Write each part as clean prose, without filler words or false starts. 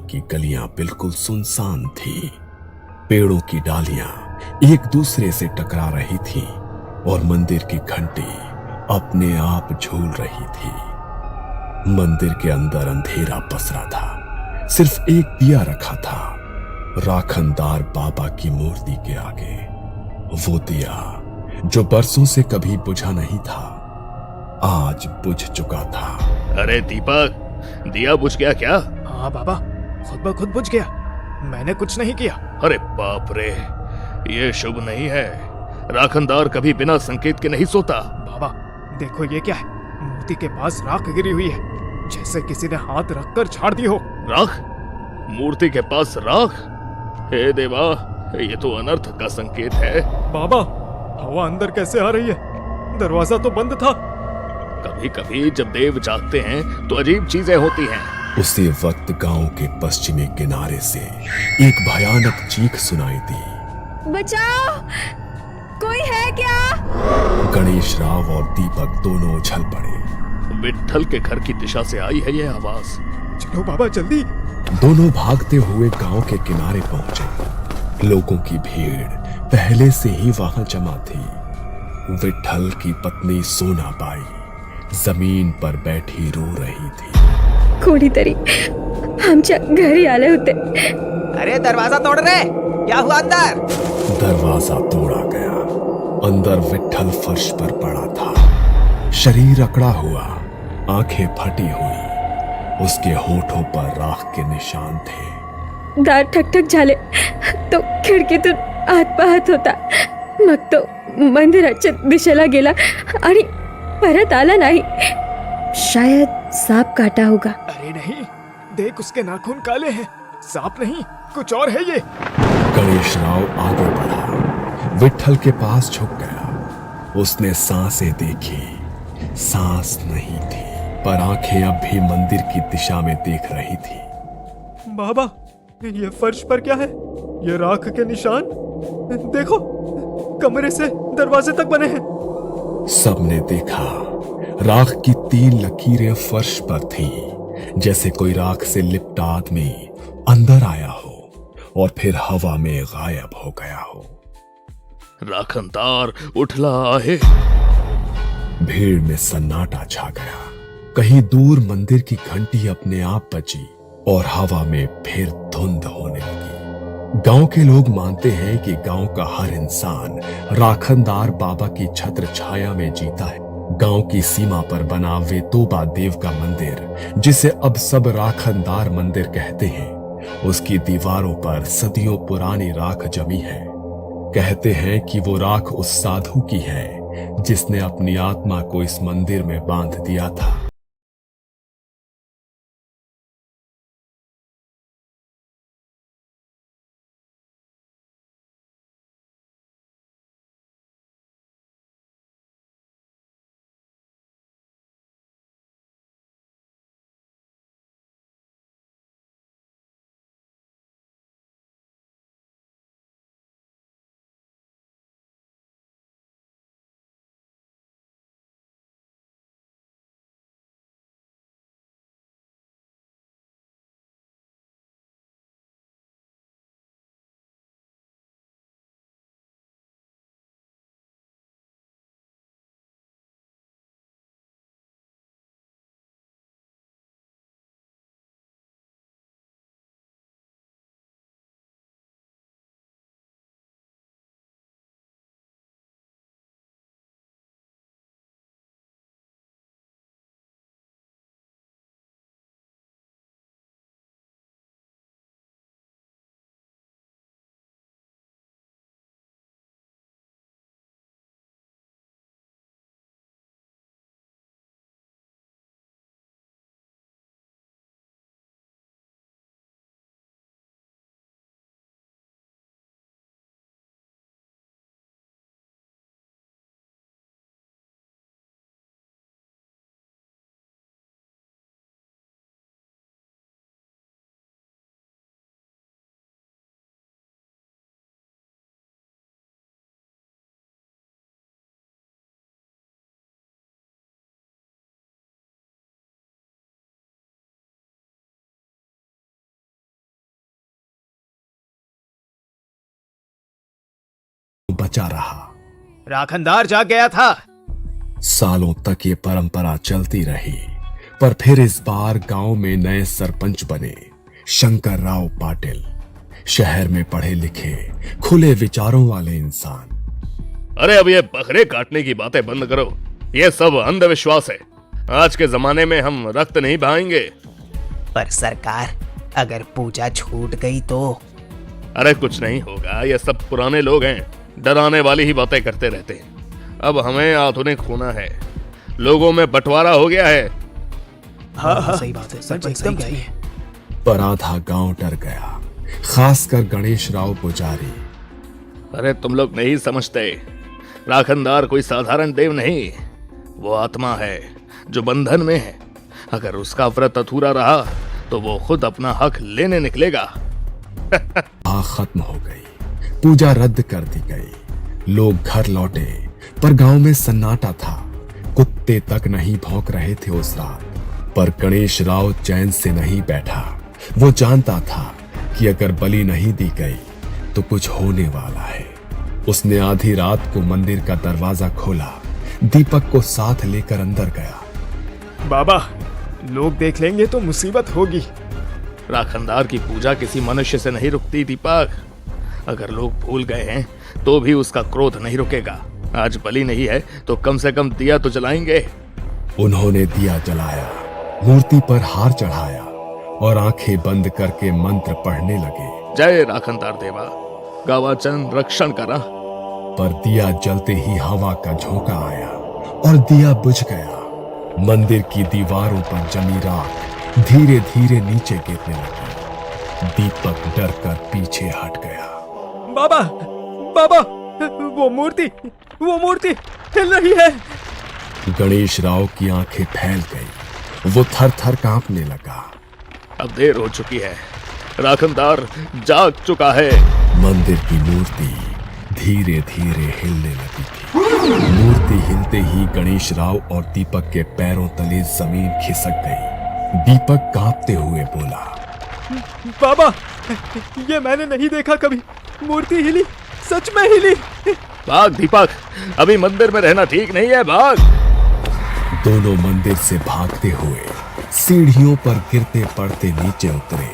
की गलियां बिल्कुल सुनसान थी। पेड़ों की डालियां एक दूसरे से टकरा रही थी और मंदिर की घंटी अपने आप झूल रही थी। मंदिर के अंदर अंधेरा पसरा था। सिर्फ एक दिया रखा था राखनदार बाबा की मूर्ति के आगे। वो दिया जो बरसों से कभी बुझा नहीं था, आज बुझ चुका था। अरे दीपक, दिया बुझ गया क्या? हाँ बाबा, खुद ब खुद बुझ गया। मैंने कुछ नहीं किया। अरे बाप रे, ये शुभ नहीं है। राखनदार कभी बिना संकेत के नहीं सोता। बाबा देखो ये क्या है, मूर्ति के पास राख गिरी हुई है, जैसे किसी ने हाथ रखकर झाड़ दी हो। राख? मूर्ति के पास राख? हे देवा, ये तो अनर्थ का संकेत है। बाबा हवा अंदर कैसे आ रही है? दरवाजा तो बंद था। कभी कभी जब देव जागते हैं तो अजीब चीजें होती हैं। उसी वक्त गांव के पश्चिमी किनारे से एक भयानक चीख सुनाई दी। बचाओ, कोई है क्या? गणेश राव और दीपक दोनों उछल पड़े। विट्ठल के घर की दिशा से आई है ये आवाज। चलो बाबा जल्दी। दोनों भागते हुए गांव के किनारे पहुंचे। लोगों की भीड़ पहले से ही वहां जमा थी। विट्ठल की पत्नी सोनाबाई जमीन पर बैठी रो रही थी। कोणीतरी आमच्या घरी आले होते। अरे दरवाजा तोड़ रहे, क्या हुआ अंदर? दरवाजा तोड़ा गया। अंदर विट्ठल फर्श पर पड़ा था, शरीर अकड़ा हुआ, आंखें फटी हुई। उसके होठों पर राख के निशान थे। दार ठकठक झाले तो खिडकीतून आत पाहत होता। मग तो मंदिराच्या दिशेला गेला आणि परत आला नाही। शायद सांप काटा होगा। अरे नहीं, देख उसके नाखून काले हैं। सांप नहीं, कुछ और है ये। गणेश राव आगे बढ़ा, विट्ठल के पास झुक गया। उसने सांसें देखी, सांस नहीं थी, पर आंखें अब भी मंदिर की दिशा में देख रही थी। बाबा ये फर्श पर क्या है? ये राख के निशान देखो, कमरे से दरवाजे तक बने हैं। सबने देखा, राख की 3 लकीरें फर्श पर थीं, जैसे कोई राख से लिपटा आदमी अंदर आया हो और फिर हवा में गायब हो गया हो। राखनदार उठला आहे। भीड़ में सन्नाटा छा गया। कहीं दूर मंदिर की घंटी अपने आप बजी और हवा में फिर धुंध होने लगी। गांव के लोग मानते हैं कि गांव का हर इंसान राखनदार बाबा की छत्र छाया में जीता है। गांव की सीमा पर बना वेतोबा देव का मंदिर, जिसे अब सब राखनदार मंदिर कहते हैं, उसकी दीवारों पर सदियों पुरानी राख जमी है। कहते हैं कि वो राख उस साधु की है जिसने अपनी आत्मा को इस मंदिर में बांध दिया था। बचा रहा। राखनदार जाग गया था। सालों तक ये परंपरा चलती रही, पर फिर इस बार गांव में नए सरपंच बने शंकर राव पाटिल, शहर में पढ़े लिखे खुले विचारों वाले इंसान। अरे अब ये बकरे काटने की बातें बंद करो, ये सब अंधविश्वास है। आज के जमाने में हम रक्त नहीं बहाएंगे। पर सरकार, अगर पूजा छूट गई तो? अरे कुछ नहीं होगा, ये सब पुराने लोग हैं, डराने वाली ही बातें करते रहते हैं। अब हमें आधुनिक होना है, लोगों में बंटवारा हो गया है। हाँ, सही बात है, सच एकदम एकदम सही सही है। पर आधा गांव डर गया, खासकर गणेश राव पुजारी। अरे तुम लोग नहीं समझते, राखनदार कोई साधारण देव नहीं, वो आत्मा है जो बंधन में है। अगर उसका व्रत अधूरा रहा तो वो खुद अपना हक लेने निकलेगा। खत्म हो गई, पूजा रद्द कर दी गई, लोग घर लौटे, पर गांव में सन्नाटा था। कुत्ते तक नहीं भौंक रहे थे उस रात। पर गणेश राव चैन से नहीं बैठा। वो जानता था कि अगर बलि नहीं दी गई तो कुछ होने वाला है। उसने आधी रात को मंदिर का दरवाजा खोला, दीपक को साथ लेकर अंदर गया। बाबा, लोग देख लेंगे तो मुसीबत होगी। राखनदार की पूजा किसी मनुष्य से नहीं रुकती दीपक। अगर लोग भूल गए हैं तो भी उसका क्रोध नहीं रुकेगा। आज बलि नहीं है तो कम से कम दिया तो जलाएंगे। उन्होंने दिया जलाया, मूर्ति पर हार चढ़ाया और आंखें बंद करके मंत्र पढ़ने लगे। जय राखनदार देवा, गावाचन रक्षण करा। पर दिया जलते ही हवा का झोंका आया और दिया बुझ गया। मंदिर की दीवारों पर जमी राख धीरे धीरे नीचे गिरने लगी। दीपक डर कर पीछे हट गया। बाबा, बाबा, वो मूर्ति हिल रही है। गणेश राव की आंखें फैल गई, वो थर थर कांपने लगा। अब देर हो चुकी है, राखनदार जाग चुका है। मंदिर की मूर्ति धीरे धीरे हिलने लगी थी। मूर्ति हिलते ही गणेश राव और दीपक के पैरों तले जमीन खिसक गई। दीपक कांपते हुए बोला, बाबा, ये मैंने नहीं देखा कभी। मूर्ति हिली, सच में हिली। भाग दीपक, अभी मंदिर में रहना ठीक नहीं है, भाग। दोनों मंदिर से भागते हुए सीढ़ियों पर गिरते पड़ते नीचे उतरे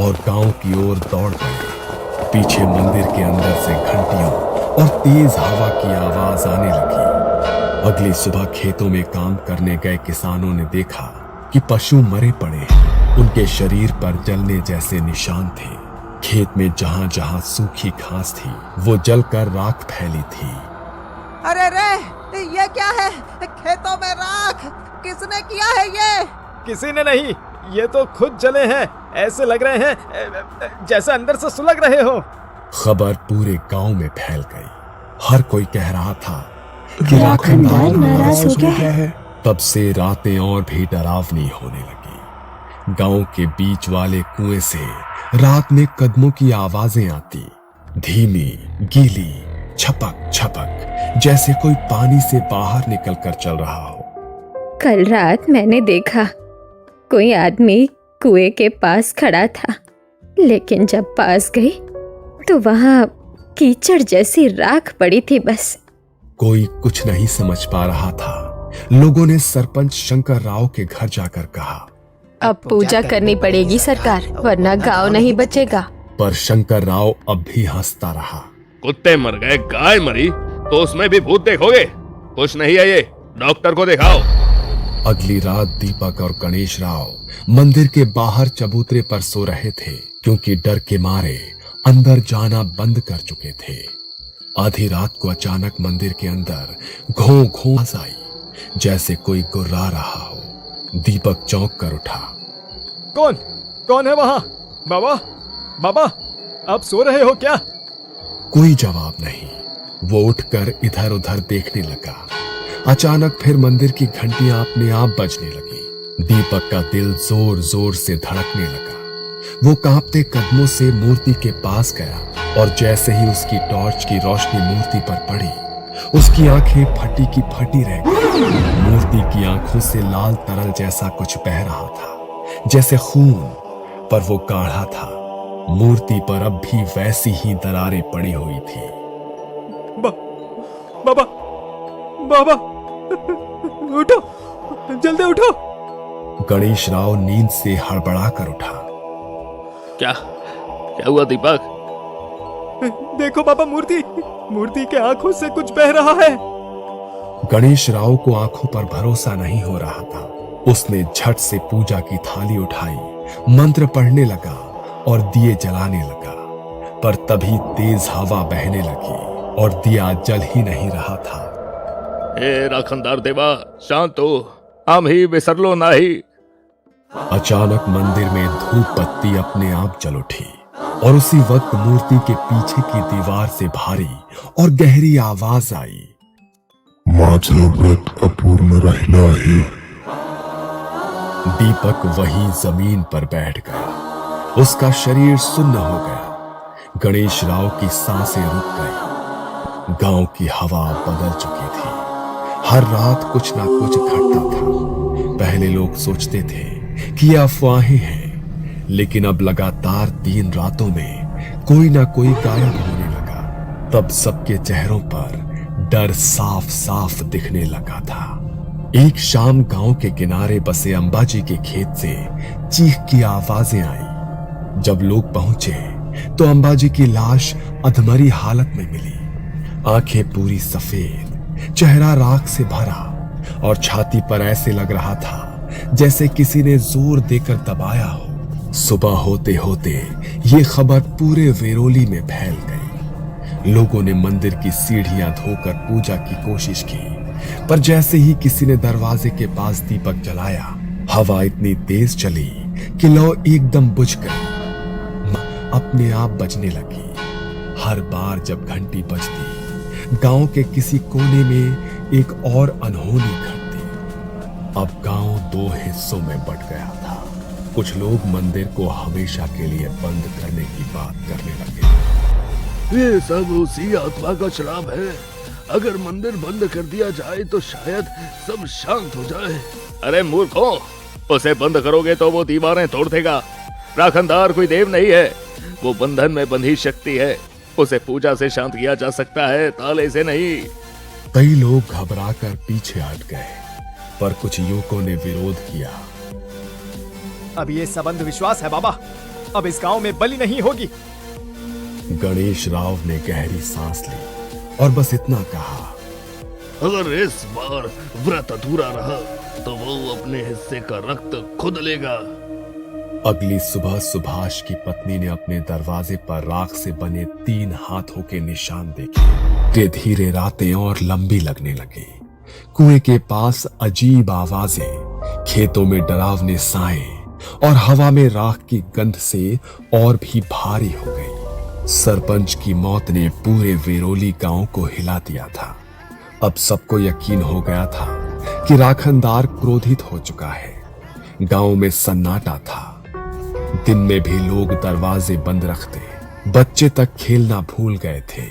और गांव की ओर दौड़ गए। पीछे मंदिर के अंदर से घंटियों और तेज हवा की आवाज आने लगी। अगली सुबह खेतों में काम करने गए किसानों ने देखा कि पशु मरे पड़े हैं। उनके शरीर पर जलने जैसे निशान थे। खेत में जहां जहां सूखी घास थी वो जलकर राख फैली थी। अरे रे, ये क्या है? खेतों में राख किसने किया है? ये किसी ने नहीं, ये तो खुद जले हैं। ऐसे लग रहे हैं जैसे अंदर से सुलग रहे हो। खबर पूरे गांव में फैल गई। हर कोई कह रहा था कि राखनदार नाराज हो गया है। तब से रातें और भी डरावनी होने लगी। गांव के बीच वाले कुएं से रात में कदमों की आवाजें आती, धीमी, गीली, छपक छपक, जैसे कोई पानी से बाहर निकलकर चल रहा हो। कल रात मैंने देखा कोई आदमी कुएं के पास खड़ा था, लेकिन जब पास गई तो वहां कीचड़ जैसी राख पड़ी थी। बस कोई कुछ नहीं समझ पा रहा था। लोगों ने सरपंच शंकर राव के घर जाकर कहा, अब पूजा करनी पड़ेगी सरकार, वरना गांव नहीं बचेगा। पर शंकर राव अब भी हंसता रहा। कुत्ते मर गए, गाय मरी तो उसमें भी भूत देखोगे? कुछ नहीं है ये, डॉक्टर को दिखाओ। अगली रात दीपक और गणेश राव मंदिर के बाहर चबूतरे पर सो रहे थे, क्योंकि डर के मारे अंदर जाना बंद कर चुके थे। आधी रात को अचानक मंदिर के अंदर घों घों आवाज आई, जैसे कोई गुर्रा रहा हो। दीपक चौंक कर उठा। कौन है वहां? बाबा, बाबा, आप सो रहे हो क्या? कोई जवाब नहीं। वो उठकर इधर उधर देखने लगा। अचानक फिर मंदिर की घंटियां अपने आप बजने लगी। दीपक का दिल जोर जोर से धड़कने लगा। वो कांपते कदमों से मूर्ति के पास गया और जैसे ही उसकी टॉर्च की रोशनी मूर्ति पर पड़ी, उसकी आंखें फटी की फटी रह गई। मूर्ति की आंखों से लाल तरल जैसा कुछ बह रहा था, जैसे खून, पर वो गाढ़ा था। मूर्ति पर अब भी वैसी ही दरारें पड़ी हुई थी। बा, बाबा बाबा उठो, जल्दी उठो। गणेश राव नींद से हड़बड़ा कर उठा। क्या क्या हुआ दीपक? देखो बाबा, मूर्ति के आंखों से कुछ बह रहा है। गणेश राव को आंखों पर भरोसा नहीं हो रहा था। उसने झट से पूजा की थाली उठाई, मंत्र पढ़ने लगा और दिए जलाने लगा। पर तभी तेज हवा बहने लगी और दिया जल ही नहीं रहा था। ए राखनदार देवा, शांत हो, हम ही बिसर लो नाही। अचानक मंदिर में धूप बत्ती अपने आप जल उठी और उसी वक्त मूर्ति के पीछे की दीवार से भारी और गहरी आवाज आई। माझं व्रत अपूर्ण राहिलं आहे। दीपक वहीं जमीन पर बैठ गया। उसका शरीर सुन्न हो गया। गणेश राव की सांसें रुक गई। गांव की हवा बदल चुकी थी। हर रात कुछ ना कुछ घटता था। पहले लोग सोचते थे कि ये अफवाहें हैं, लेकिन अब लगातार 3 रातों में कोई ना कोई गायब होने लगा। तब सबके चेहरों पर डर साफ साफ दिखने लगा था। एक शाम गांव के किनारे बसे अंबाजी के खेत से चीख की आवाजें आई। जब लोग पहुंचे तो अंबाजी की लाश अधमरी हालत में मिली। आंखें पूरी सफेद, चेहरा राख से भरा और छाती पर ऐसे लग रहा था जैसे किसी ने जोर देकर दबाया हो। सुबह होते होते ये खबर पूरे वेरोली में फैल गई। लोगों ने मंदिर की सीढ़ियां धोकर पूजा की कोशिश की, पर जैसे ही किसी ने दरवाजे के पास दीपक जलाया, हवा इतनी तेज चली कि लौ एकदम बुझ गई, अपने आप बजने लगी। हर बार जब घंटी बजती, गांव के किसी कोने में एक और अनहोनी घटती। अब गांव 2 हिस्सों में बंट गया था। कुछ लोग मंदिर को हमेशा के लिए बंद करने की बात करने लगे। ये सब उसी आत्मा का श्राप है। अगर मंदिर बंद कर दिया जाए तो शायद सब शांत हो जाए। अरे मूर्खों, उसे बंद करोगे तो वो दीवारें तोड़ देगा। राखनदार कोई देव नहीं है, वो बंधन में बंधी शक्ति है। उसे पूजा से शांत किया जा सकता है, ताले से नहीं। कई लोग घबराकर पीछे हट गए, पर कुछ युवकों ने विरोध किया। अब ये सब अंधविश्वास है बाबा, अब इस गांव में बलि नहीं होगी। गणेश राव ने गहरी सांस ली और बस इतना कहा, अगर इस बार व्रत अधूरा रहा तो वो अपने हिस्से का रक्त खुद लेगा। अगली सुबह सुभाष की पत्नी ने अपने दरवाजे पर राख से बने 3 हाथों के निशान देखे। धीरे धीरे रातें और लंबी लगने लगी। कुएं के पास अजीब आवाजें, खेतों में डरावने साए और हवा में राख की गंध से और भी भारी हो गई। सरपंच की मौत ने पूरे वेरोली गांव को हिला दिया था। अब सबको यकीन हो गया था कि राखनदार क्रोधित हो चुका है। गांव में सन्नाटा था। दिन में भी लोग दरवाजे बंद रखते, बच्चे तक खेलना भूल गए थे।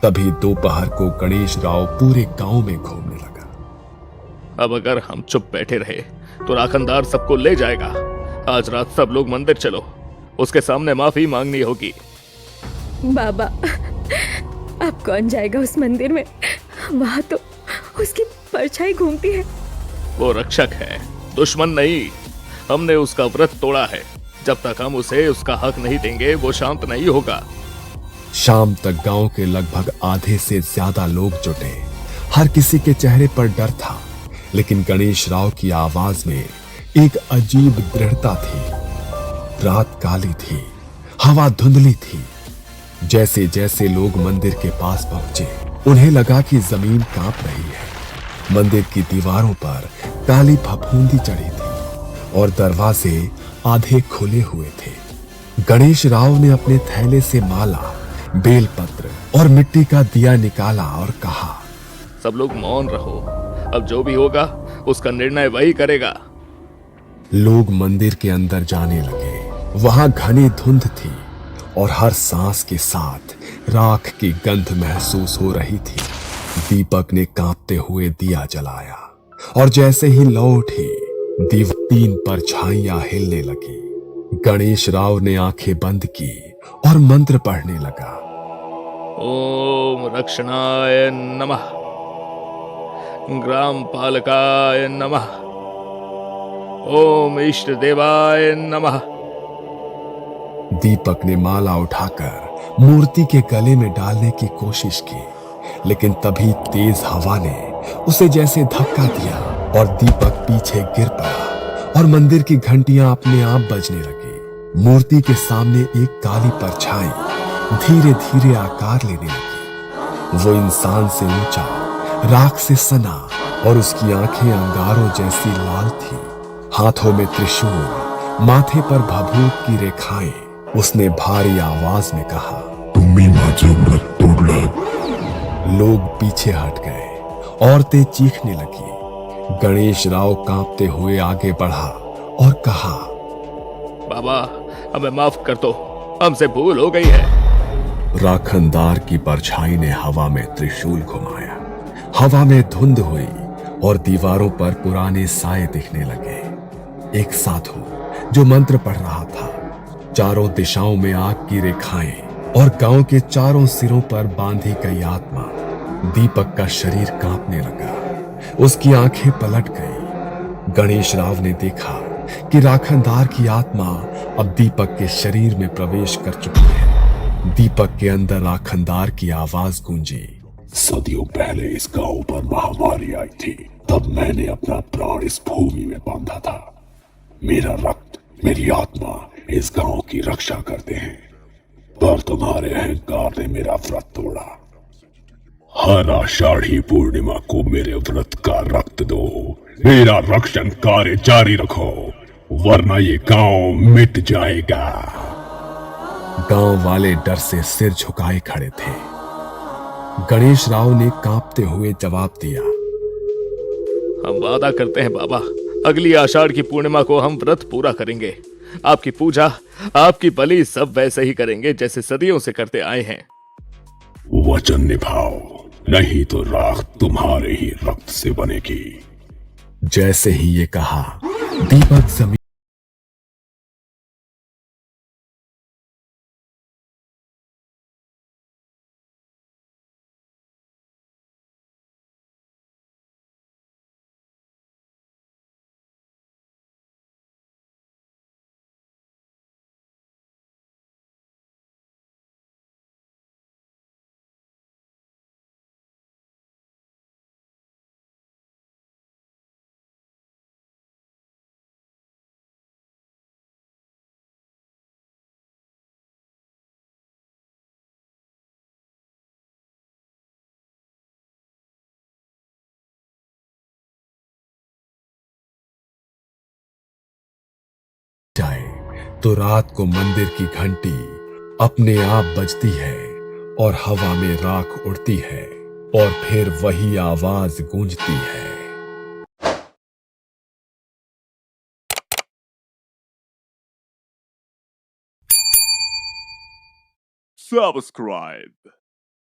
तभी दोपहर को गणेश राव पूरे गांव में घूमने लगा। अब अगर हम चुप बैठे रहे तो राखनदार सबको ले जाएगा। आज रात सब लोग मंदिर चलो, उसके सामने माफी मांगनी होगी। बाबा, अब कौन जाएगा उस मंदिर में? वहां तो उसकी परछाई घूमती है। वो रक्षक है, दुश्मन नहीं। हमने उसका व्रत तोड़ा है। जब तक हम उसे उसका हक नहीं देंगे वो शांत नहीं होगा। शाम तक गांव के लगभग आधे से ज्यादा लोग जुटे। हर किसी के चेहरे पर डर था, लेकिन गणेश राव की आवाज में एक अजीब दृढ़ता थी। रात काली थी, हवा धुंधली थी। जैसे जैसे लोग मंदिर के पास पहुंचे, उन्हें लगा कि जमीन कांप रही है। मंदिर की दीवारों पर काली फफूंदी चढ़ी थी और दरवाजे आधे खुले हुए थे। गणेश राव ने अपने थैले से माला, बेलपत्र और मिट्टी का दिया निकाला और कहा, सब लोग मौन रहो। अब जो भी होगा उसका निर्णय वही करेगा। लोग मंदिर के अंदर जाने लगे। वहां घनी धुंध थी और हर सांस के साथ राख की गंध महसूस हो रही थी। दीपक ने कांपते हुए दिया जलाया और जैसे ही लौ उठी, 3 परछाइयां हिलने लगी। गणेश राव ने आंखें बंद की और मंत्र पढ़ने लगा। ओम रक्षणाय नमः, ग्राम पालकाय नमः, ओम इष्ट देवाय नमः। दीपक ने माला उठाकर मूर्ति के गले में डालने की कोशिश की, लेकिन तभी तेज हवा ने उसे जैसे धक्का दिया और दीपक पीछे गिर पड़ा और मंदिर की घंटियां अपने आप बजने लगी। मूर्ति के सामने एक काली परछाई धीरे धीरे आकार लेने लगी। वो इंसान से ऊंचा, राख से सना और उसकी आंखें अंगारों जैसी लाल थी। हाथों में त्रिशूल, माथे पर भभूत की रेखाएं। उसने भारी आवाज में कहा, तुम्ही माझं व्रत तोडलं। लोग पीछे हट गए। औरतें चीखने लगी। गणेश राव कांपते हुए आगे बढ़ा और कहा, बाबा, हमें माफ कर दो, हमसे भूल हो गई है। राखनदार की परछाई ने हवा में त्रिशूल घुमाया। हवा में धुंध हुई और दीवारों पर पुराने साए दिखने लगे। एक साधु जो मंत्र पढ़ रहा था, चारों दिशाओं में आग की रेखाएं और गांव के चारों सिरों पर बांधी गई आत्मा। दीपक का शरीर कांपने लगा। उसकी आंखें पलट गई। गणेश राव ने देखा कि राखनदार की आत्मा अब दीपक के शरीर में प्रवेश कर चुकी है। दीपक के अंदर राखनदार की आवाज गूंजी, सदियों पहले इस गांव पर महामारी आई थी, तब मैंने अपना प्राण इस भूमि में बांधा था। मेरा रक्त, मेरी आत्मा इस गांव की रक्षा करते हैं, पर तुम्हारे अहंकार ने मेरा व्रत तोड़ा। हर आषाढ़ी पूर्णिमा को मेरे व्रत का रक्त दो, मेरा रक्षण कार्य जारी रखो, वरना ये गांव मिट जाएगा। गांव वाले डर से सिर झुकाए खड़े थे। गणेश राव ने कांपते हुए जवाब दिया, हम वादा करते हैं बाबा, अगली आषाढ़ की पूर्णिमा को हम व्रत पूरा करेंगे। आपकी पूजा, आपकी बलि सब वैसे ही करेंगे जैसे सदियों से करते आए हैं। वचन निभाओ, नहीं तो राख तुम्हारे ही रक्त से बनेगी। जैसे ही ये कहा, दीपक जमीन जाए तो रात को मंदिर की घंटी अपने आप बजती है और हवा में राख उड़ती है और फिर वही आवाज गूंजती है। Subscribe.